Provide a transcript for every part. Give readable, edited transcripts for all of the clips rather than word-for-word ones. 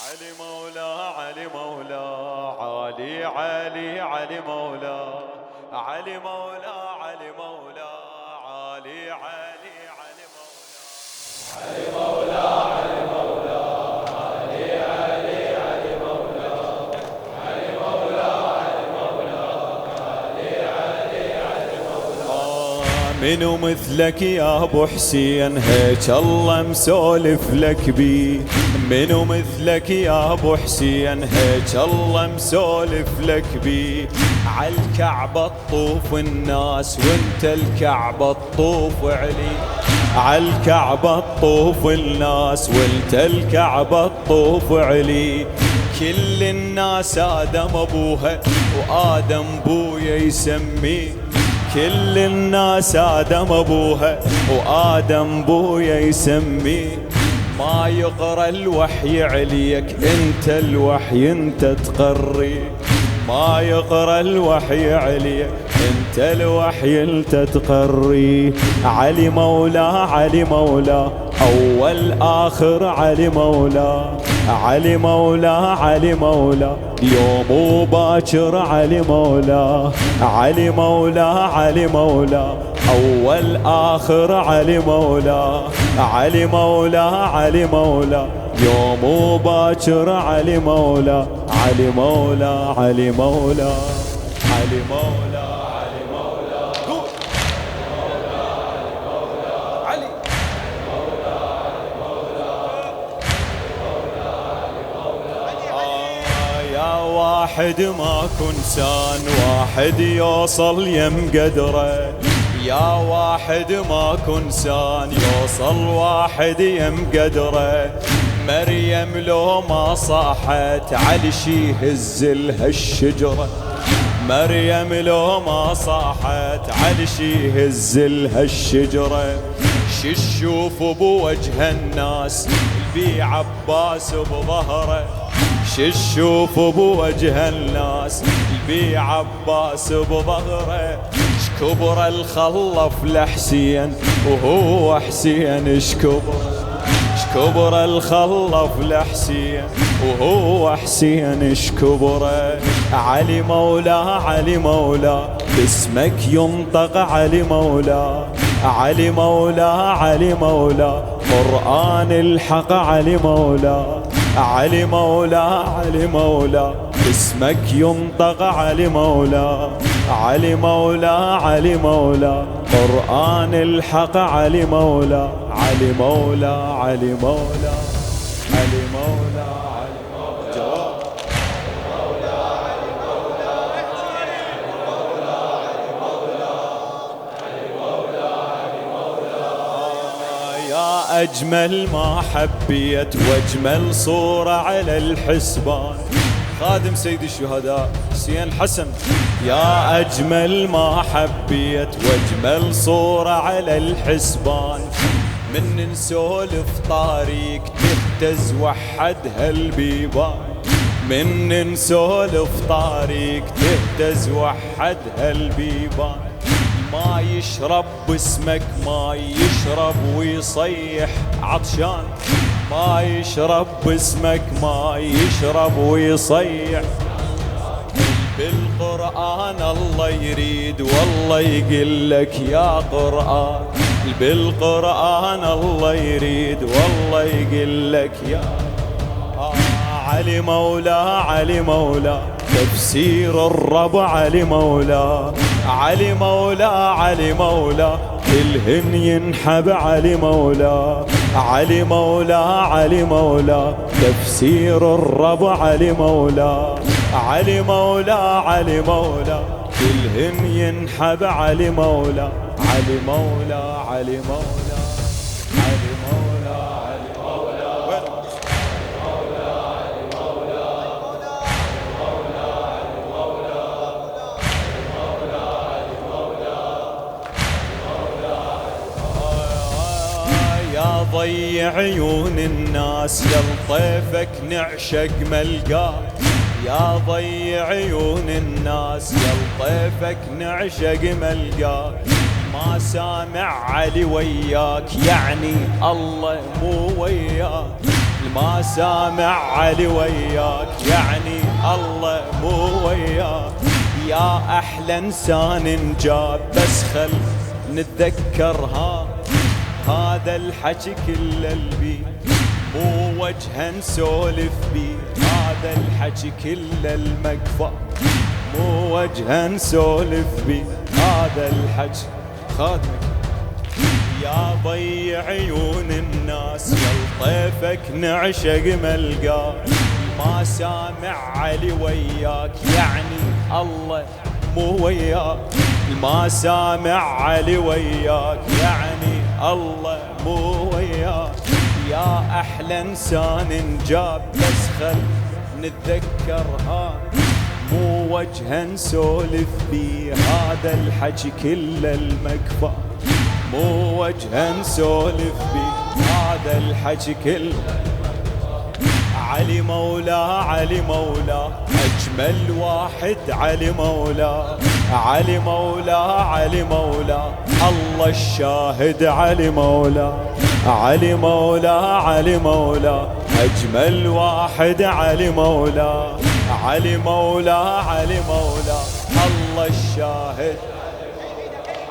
علي مولا علي مولا علي علي علي مولا علي مولا علي مولا علي علي علي مولا علي مولا علي مولا علي علي علي مولا علي مولا علي مولا علي علي علي مولا. منو مثلك يا ابو حسين هيك الله مسولف لك بيه. منو مثلك يا ابو حسين هيك الله مسولف لك بيه. عالكعبة تطوف الناس وانت الكعبة تطوف علي. عالكعبة تطوف الناس وانت الكعبة تطوف علي. كل الناس آدم ابوها وآدم بويا يسميه. كل الناس آدم ابوها وآدم بويا يسميه. ما يقرأ الوحي عليك انت الوحي انت تقري. ما يقرأ الوحي عليك انت الوحي انت تقري. علي مولا علي مولا اول اخر علي مولا. علي مولا علي مولا يوم وباكر علي مولا. علي مولا علي مولا اول اخر علي مولا. علي مولا علي مولا يوم وباكر علي مولا. علي مولا علي مولا علي مولا علي مولا علي يا واحد ماكو انسان واحد يوصل يم قدره. يا واحد ماكو انسان يوصل واحد يم قدره. مريم لو ما صاحت علي شي يهز لها الشجرة. مريم لو ما صاحت علي شي يهز لها الشجرة. شي تشوف بوجه الناس البي عباس بظهره. شي تشوف بوجه الناس البي عباس بظهره. شكبر الخلف لحسين وهو حسين شكبر. شكبر الخلف لحسين وهو حسين شكبره. علي مولا علي مولا باسمك ينطق علي مولا. علي مولا علي مولا قرآن الحق علي مولا. علي مولا علي مولا باسمك ينطق علي مولا. علي مولا علي مولا قرآن الحق علي مولا. علي مولا علي مولا علي مولا علي مولا جواب مولا علي مولا علي مولا علي مولا علي مولا علي مولا. يا أجمل ما حبيت وأجمل صورة على الحسبان خادم سيد الشهداء حسين حسن. يا أجمل ما حبيت وأجمل صورة على الحسبان. من نسولف طاريك تهتز وحدها البيبان. من نسولف طاريك تهتز وحدها البيبان. ما يشرب باسمك ما يشرب ويصيح عطشان. ما يشرب باسمك ما يشرب ويصيح. بالقرآن الله يريد والله يقول لك يا قرآن. بالقرآن الله يريد والله يقول لك يا علي مولا علي مولا تفسير الرب علي مولا. علي مولا علي مولا كلهن ينحب علي مولا. علي مولا علي مولا تفسير الرب علي مولا. علي مولا علي مولا كلهن ينحب علي مولا. علي مولا علي مولا علي مولا علي مولا علي مولا علي مولا علي مولا. يا ضي عيون الناس يا لطيفك نعشق ملقاه. يا ضي عيون الناس يا لطيفك نعشق ملقاك. ما سامع علي وياك يعني الله مو وياك. ما سامع علي وياك يعني الله مو وياك. يا أحلى إنسان جاب بس خل نتذكر هذا الحكي كله البي مو وجه نسولف بي. هذا الحكي كله المكفى مو وجه نسولف بي. هذا الحكي خادمك يا ضي عيون الناس يا طيفك نعشق ملقاك. ما سامع علي وياك يعني الله مو وياك. ما سامع علي وياك يعني الله مو وياك. يا أحلى إنسان جاب بس خل نتذكر مو وجه نسولف بيه. هذا الحكي كله المكفى مو وجه نسولف بيه. هذا الحكي كله علي مولاه علي مولاه أجمل واحد علي مولاه. علي مولاه علي مولاه الله الشاهد علي مولاه. علي مولاه علي مولاه أجمل واحد علي مولاه. علي مولاه علي مولاه الله الشاهد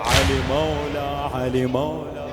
علي مولاه. علي مولاه